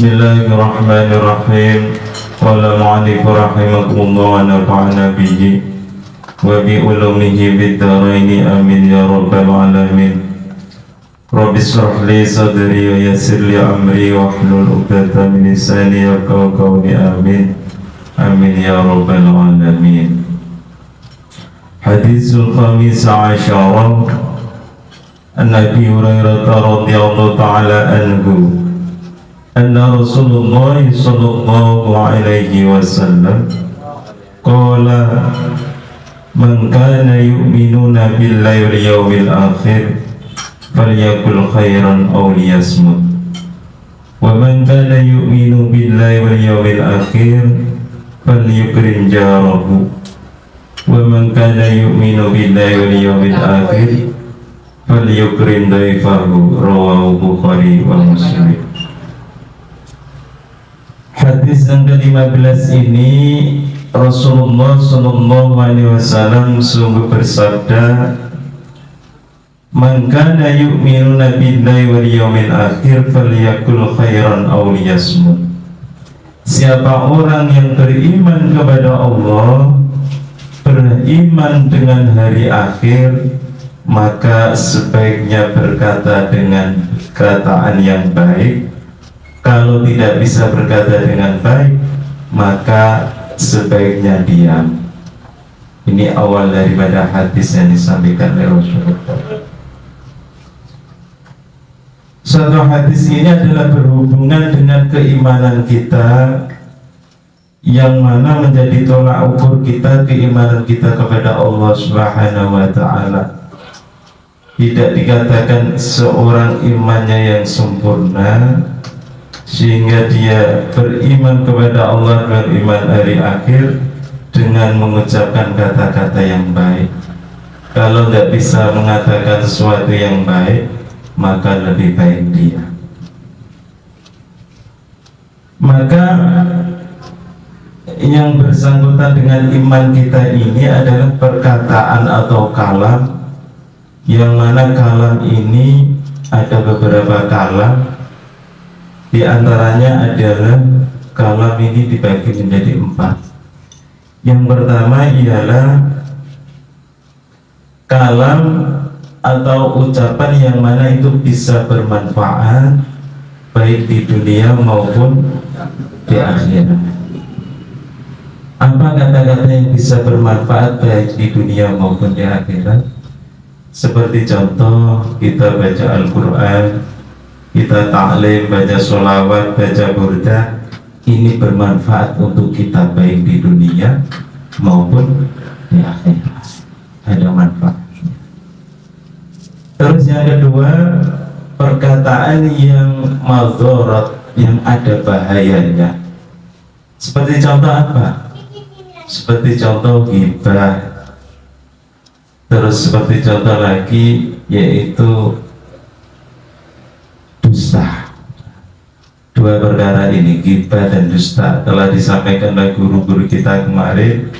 Bismillahirrahmanirrahim. Qala mu'allif rahimahullah wa nafa'ana bihi wa bi ulumihi bid dharaini amin ya rabbal alamin. Rabbi shrah li sadri wa yassir li amri wa hlul 'uqdatam min lisani yafqahu qawli amin. Amin ya rabbal alamin. Hadisul khamis asyara an Abi Hurairah radhiyallahu ta'ala anhu anna Rasulullah sallallahu alaihi wasallam qala man kana yu'minuna billahi wal yawmil akhir falyakul khairan aw liyasmut wa man kana yu'minu billahi wal yawmil akhir falyukrim jarahu wa man kana yu'minu billahi wal yawmil akhir falyukrim daifahu. Rawahu Bukhari wa Muslim. Hadis yang ke-15 ini Rasulullah sallallahu alaihi wasallam sungguh bersabda, man kana yu'minuna billahi wal yawmil akhir falyakul khairan aw liyasmut. Siapa orang yang beriman kepada Allah, beriman dengan hari akhir, maka sebaiknya berkata dengan perkataan yang baik. Kalau tidak bisa berkata dengan baik, maka sebaiknya diam. Ini awal daripada hadis yang disampaikan oleh Rasulullah. Suatu hadis ini adalah berhubungan dengan keimanan kita, yang mana menjadi tolak ukur kita, keimanan kita kepada Allah Subhanahu wa ta'ala. Tidak dikatakan seorang imannya yang sempurna sehingga dia beriman kepada Allah, beriman hari akhir dengan mengucapkan kata-kata yang baik. Kalau tidak bisa mengatakan sesuatu yang baik, maka lebih baik dia. Maka yang bersangkutan dengan iman kita ini adalah perkataan atau kalam, yang mana kalam ini ada beberapa kalam. Di antaranya adalah kalam ini dibagi menjadi 4. Yang pertama ialah kalam atau ucapan yang mana itu bisa bermanfaat baik di dunia maupun di akhirat. Apa kata-kata yang bisa bermanfaat baik di dunia maupun di akhirat? Seperti contoh, kita baca Al-Quran, kita ta'lim, baca sholawat, baca burdah. Ini bermanfaat untuk kita baik di dunia maupun di akhirat. Ada manfaat. Terus yang kedua, perkataan yang madharat, yang ada bahayanya. Seperti contoh apa? Seperti contoh ghibah. Terus seperti contoh lagi yaitu dusta. Dua perkara ini, ghibah dan dusta, telah disampaikan oleh guru-guru kita kemarin.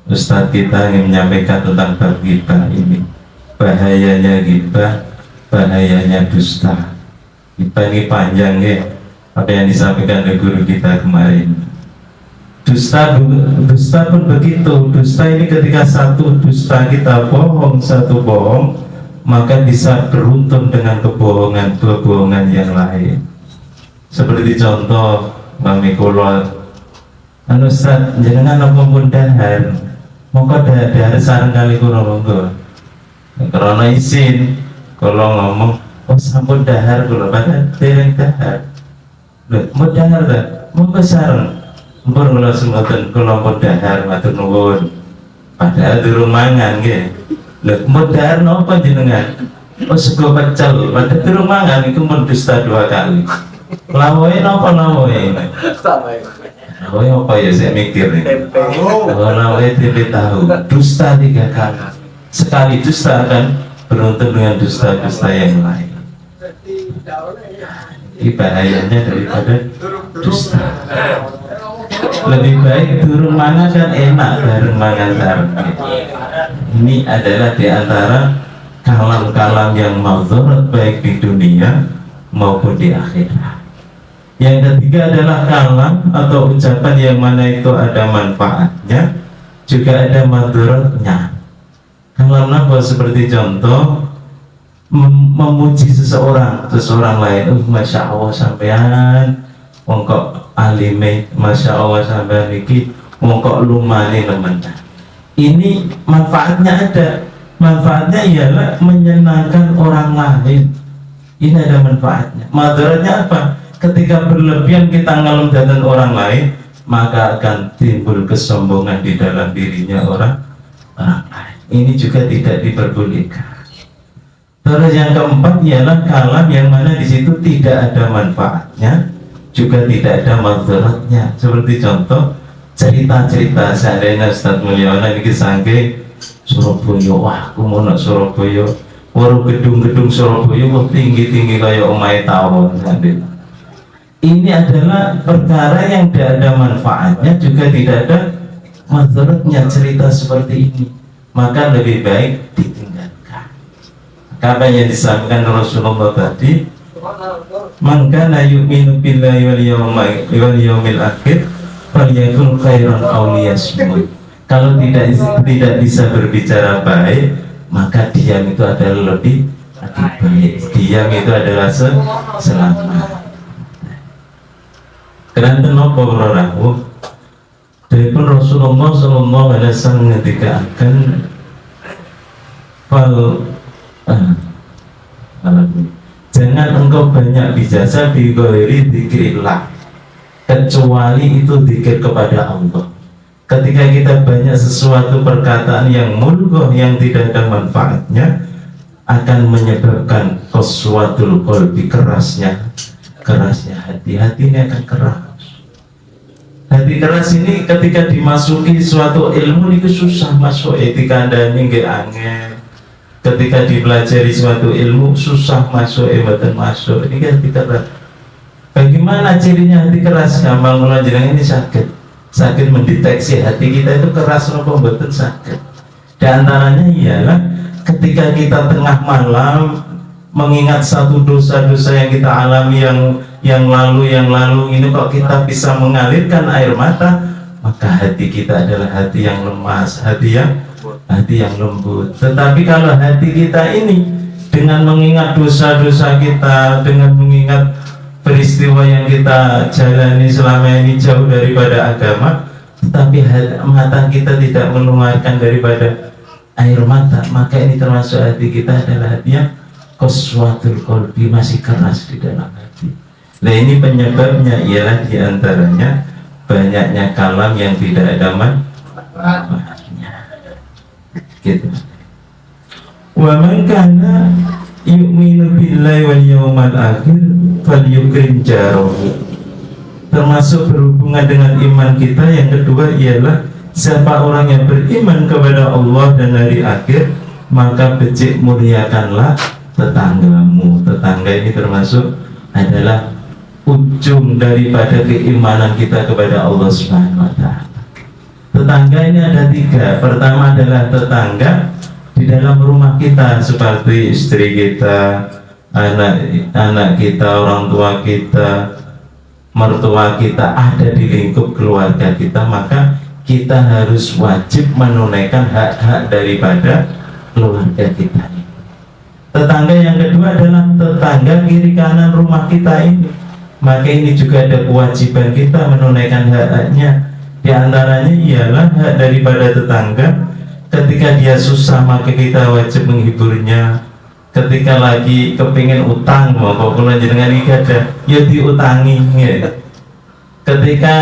Ustadz kita yang menyampaikan tentang bab ghibah ini, bahayanya ghibah, bahayanya dusta. Ghibah ini panjang ya, apa yang disampaikan oleh guru kita kemarin. Dusta pun begitu. Dusta ini ketika satu dusta kita bohong, satu bohong, maka bisa beruntun dengan kebohongan yang lain. Seperti contoh Mami Kulot, Ustaz, jangan apa pun dahar, maka dahar sarang kali kulo monggo. Karena izin, kalau ngomong, oh sampun dahar kulo, padahal dereng dahar. Mau dahar tak? Monggo sarang. Mpun kula semoten kula pun dahar matur nuwun. Padahal durung mangan nggih. Lha mun dahar napa jenengan? Oh sego pecel, padahal durung mangan iku mun dusta 2 kali. Lawoe napa lawoe? Lawoe apa ya saya mikir nih. Lawoe tempe tahu. Dusta 3 kali. Sekali dusta kan beruntun dengan dusta-dusta yang lain. Ini bahayanya daripada dusta. Lebih baik turun mana kan enak bareng mangan sareng. Ini adalah diantara kalam-kalam yang madharat baik di dunia maupun di akhirat. Yang ketiga adalah kalam atau ucapan yang mana itu ada manfaatnya, juga ada madharatnya. Kalam apa? Seperti contoh memuji seseorang lain, masya Allah sampean mongkok alime, masya Allah sampean iki mongkok lumane nemenan. Ini manfaatnya ada. Manfaatnya ialah menyenangkan orang lain. Ini ada manfaatnya. Madaratnya apa? Ketika berlebihan kita ngalem dengan orang lain, maka akan timbul kesombongan di dalam dirinya orang lain. Ini juga tidak diperbolehkan. Terus yang keempat ialah kalam yang mana di situ tidak ada manfaatnya, juga tidak ada madaratnya. Seperti contoh cerita-cerita seandainya Ustaz Mulyono ini sangke Surabaya, wah aku mau nak Surabaya, waru gedung-gedung Surabaya kok tinggi-tinggi kayak omahe tawon. Ini adalah perkara yang tidak ada manfaatnya, juga tidak ada madaratnya. Cerita seperti ini maka lebih baik ditinggalkan. Apa yang disampaikan Rasulullah tadi, man kana yu'minu billahi wal yawmil akhir falyakul khairan aw liyasmut. Kalau tidak bisa berbicara baik, maka diam itu adalah lebih baik. Diam itu adalah selamat. Karena kenapa para rawuh? Daripun Rasulullah sallallahu alaihi wasallam ngendikaken jangan engkau banyak bicara bi ghairi dzikrillah, kecuali itu zikir kepada Allah. Ketika kita banyak sesuatu perkataan yang mulghah yang tidak ada manfaatnya, akan menyebabkan qaswatul qalbi, kerasnya hati ini akan keras. Hati keras ini ketika dimasuki suatu ilmu itu susah masuk, etika andani nggih angel. Ketika dipelajari suatu ilmu susah masuk, mboten masuk. Ini hati keras. Bagaimana cirinya hati keras? Gampang kula jenengan ini sakit mendeteksi hati kita itu keras atau mboten sakit. Di antaranya ialah ketika kita tengah malam mengingat satu dosa-dosa yang kita alami yang lalu ini, kok kita bisa mengalirkan air mata, maka hati kita adalah hati yang lemas, hati yang lembut. Tetapi kalau hati kita ini dengan mengingat dosa-dosa kita, dengan mengingat peristiwa yang kita jalani selama ini jauh daripada agama, tetapi mata kita tidak mengeluarkan daripada air mata, maka ini termasuk hati kita adalah hati yang qaswatul qalbi, masih keras di dalam hati. Nah ini penyebabnya ialah diantaranya banyaknya kalam yang tidak ada manfaatnya. Gitu. Wa man kana yu'minu billahi wal yawmal akhir falyukrim jarahu. Termasuk berhubungan dengan iman kita yang kedua ialah siapa orang yang beriman kepada Allah dan hari akhir, maka becik muliakanlah tetanggamu. Tetangga ini termasuk adalah ujung daripada keimanan kita kepada Allah Subhanahu wa Ta'ala. Tetangga ini ada tiga. Pertama adalah tetangga di dalam rumah kita, seperti istri kita, anak kita, orang tua kita, mertua kita, ada di lingkup keluarga kita, maka kita harus wajib menunaikan hak-hak daripada keluarga kita ini. Tetangga yang kedua adalah tetangga kiri kanan rumah kita ini, maka ini juga ada kewajiban kita menunaikan hak-haknya. Di antaranya ialah hak daripada tetangga, ketika dia susah maka kita wajib menghiburnya. Ketika lagi kepingin utang, mau kalau jenengan iki ada ya diutangi ya. Ketika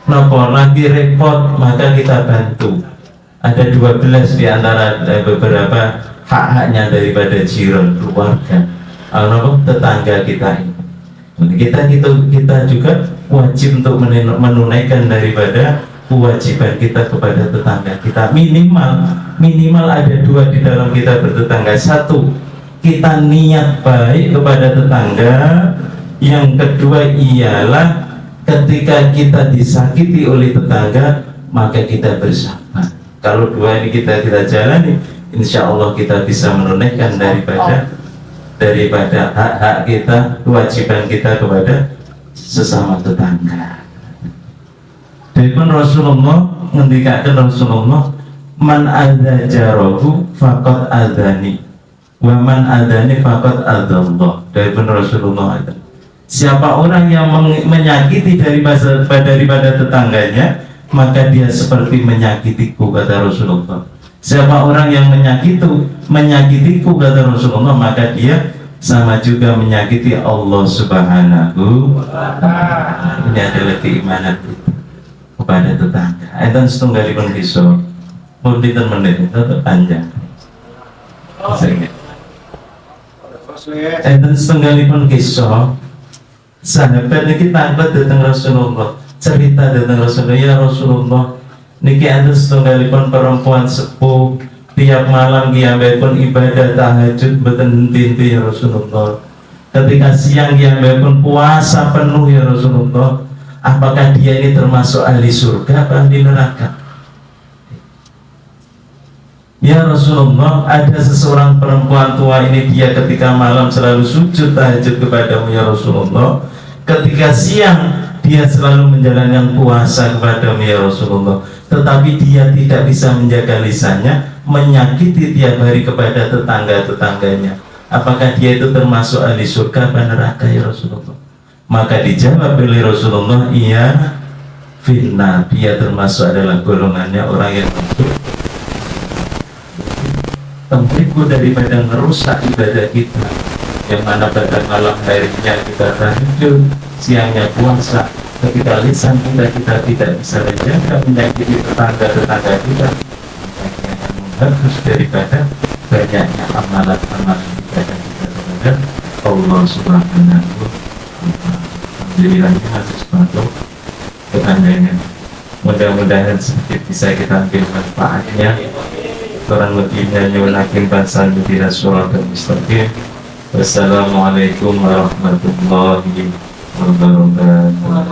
nopo lagi repot maka kita bantu. Ada 12 di antara beberapa hak-haknya daripada jiran keluarga, tetangga kita ini. Kita juga wajib untuk menunaikan daripada kewajiban kita kepada tetangga kita. Minimal ada dua di dalam kita bertetangga. Satu, kita niat baik kepada tetangga. Yang kedua ialah ketika kita disakiti oleh tetangga, maka kita bersabar. Kalau dua ini kita jalani, insya Allah kita bisa menunaikan daripada hak-hak kita, kewajiban kita kepada sesama tetangga. Dipun Rasulullah ngendikaken Rasulullah, man adza jarahu faqad adzani wa man adzani faqad adzallah. Dipun Rasulullah ada, siapa orang yang menyakiti daripada tetangganya, maka dia seperti menyakitiku, kata Rasulullah. Siapa orang yang menyakitiku, kata Rasulullah, maka dia sama juga menyakiti Allah Subhanahu wa ta'ala. Ini adalah keimanan kita kepada tetangga. Enten setunggalipun kisah, pinten menit itu panjang. Enten setunggalipun kisah, sahabat niki takut datang Rasulullah, cerita datang Rasulullah, ya Rasulullah, niki enten setunggalipun perempuan sepuh, tiap malam pun ibadah tahajud mboten henti ya Rasulullah. Ketika siang pun puasa penuh ya Rasulullah. Apakah dia ini termasuk ahli surga atau ahli neraka? Ya Rasulullah, ada seseorang perempuan tua ini, dia ketika malam selalu sujud tahajud kepadamu ya Rasulullah. Ketika siang dia selalu menjalankan puasa kepadamu ya Rasulullah. Tetapi dia tidak bisa menjaga lisannya, menyakiti tiap hari kepada tetangga-tetangganya. Apakah dia itu termasuk ahli surga atau neraka ya Rasulullah? Maka dijawab oleh Rasulullah, iya finna, dia termasuk adalah golongannya orang yang masuk. Tempiku daripada merusak ibadah kita, yang mana pada malam harinya kita tahajud, siangnya puasa, ketika lisan kita tidak bisa menjaga, menyakiti tetangga-tetangga kita, bagus daripada banyaknya amalan-amalan ibadah kita kepada Allah Subhanahu wa ta'ala. Alhamdulillahnya masih sepatu tetangganya. Mudah-mudahan sedikit bisa kita ambil manfaatnya. Kurang lebihnya nyunakin bahasa Nubira Surah dan Mustaqim. Wassalamualaikum warahmatullahi wabarakatuh.